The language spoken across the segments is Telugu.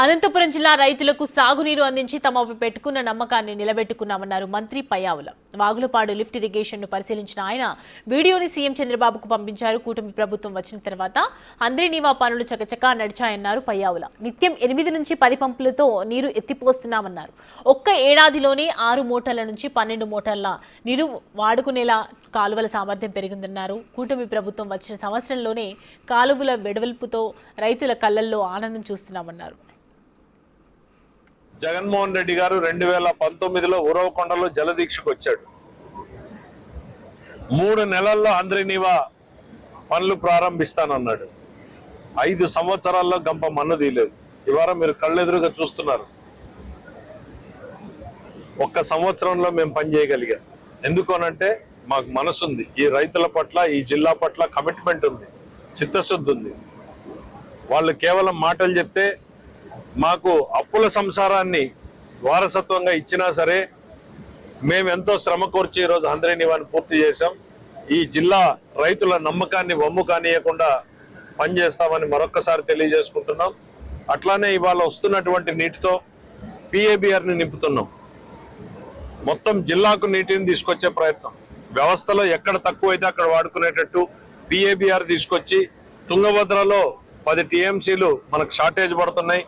అనంతపురం జిల్లా రైతులకు సాగునీరు అందించి తమపై పెట్టుకున్న నమ్మకాన్ని నిలబెట్టుకున్నామన్నారు మంత్రి పయ్యావుల. వాగులపాడు లిఫ్ట్ ఇరిగేషన్ను పరిశీలించిన ఆయన వీడియోని సీఎం చంద్రబాబుకు పంపించారు. కూటమి ప్రభుత్వం వచ్చిన తర్వాత అంద్రినీవా పనులు చకచకా నడిచాయన్నారు పయ్యావుల. నిత్యం 8 నుంచి 10 పంపులతో నీరు ఎత్తిపోస్తున్నామన్నారు. ఒక్క ఏడాదిలోనే 6 మోటార్ల నుంచి 12 మోటార్ల నీరు వాడుకునేలా కాలువల సామర్థ్యం పెరిగిందన్నారు. కూటమి ప్రభుత్వం వచ్చిన సంవత్సరంలోనే కాలువల వెడల్పుతో రైతుల కళ్లల్లో ఆనందం చూస్తున్నామన్నారు. జగన్మోహన్ రెడ్డి గారు 2019లో ఉరవకొండలో జలదీక్షకు వచ్చాడు. 3 నెలల్లో అంద్రినీవా పనులు ప్రారంభిస్తానన్నాడు. 5 సంవత్సరాల్లో గంప మన్ను తీయలేదు. ఇవాళ మీరు కళ్ళెదురుగా చూస్తున్నారు. ఒక్క సంవత్సరంలో మేము పని చేయగలిగాం. ఎందుకోనంటే మాకు మనసుంది. ఈ రైతుల పట్ల, ఈ జిల్లా పట్ల కమిట్మెంట్ ఉంది, చిత్తశుద్ధి ఉంది. వాళ్ళు కేవలం మాటలు చెప్తే మాకు అప్పుల సంసారాన్ని వారసత్వంగా ఇచ్చినా సరే మేము ఎంతో శ్రమ కోర్చి ఈరోజు అంద్రినీవాని పూర్తి చేశాం. ఈ జిల్లా రైతుల నమ్మకాన్ని వమ్ము కానియకుండా పనిచేస్తామని మరొక్కసారి తెలియజేసుకుంటున్నాం. అట్లానే ఇవాళ వస్తున్నటువంటి నీటితో PABRని నింపుతున్నాం. మొత్తం జిల్లాకు నీటిని తీసుకొచ్చే ప్రయత్నం, వ్యవస్థలో ఎక్కడ తక్కువైతే అక్కడ వాడుకునేటట్టు PABR తీసుకొచ్చి తుంగభద్రలో 10 TMCలు మనకు షార్టేజ్ పడుతున్నాయి.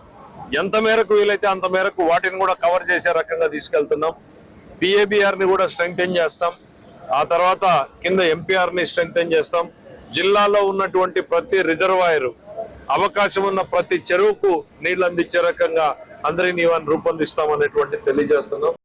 ఎంత మేరకు వీలైతే అంత మేరకు వాటిని కూడా కవర్ చేసే రకంగా తీసుకెళ్తున్నాం. PABRని కూడా స్ట్రెంగ్తెన్ చేస్తాం. ఆ తర్వాత కింద MPRని స్ట్రెంగ్తెన్ చేస్తాం. జిల్లాలో ఉన్నటువంటి ప్రతి రిజర్వాయరు, అవకాశం ఉన్న ప్రతి చెరువుకు నీళ్లు అందించే రకంగా అంద్రినీవాని రూపొందిస్తామనేటువంటి తెలియజేస్తున్నాం.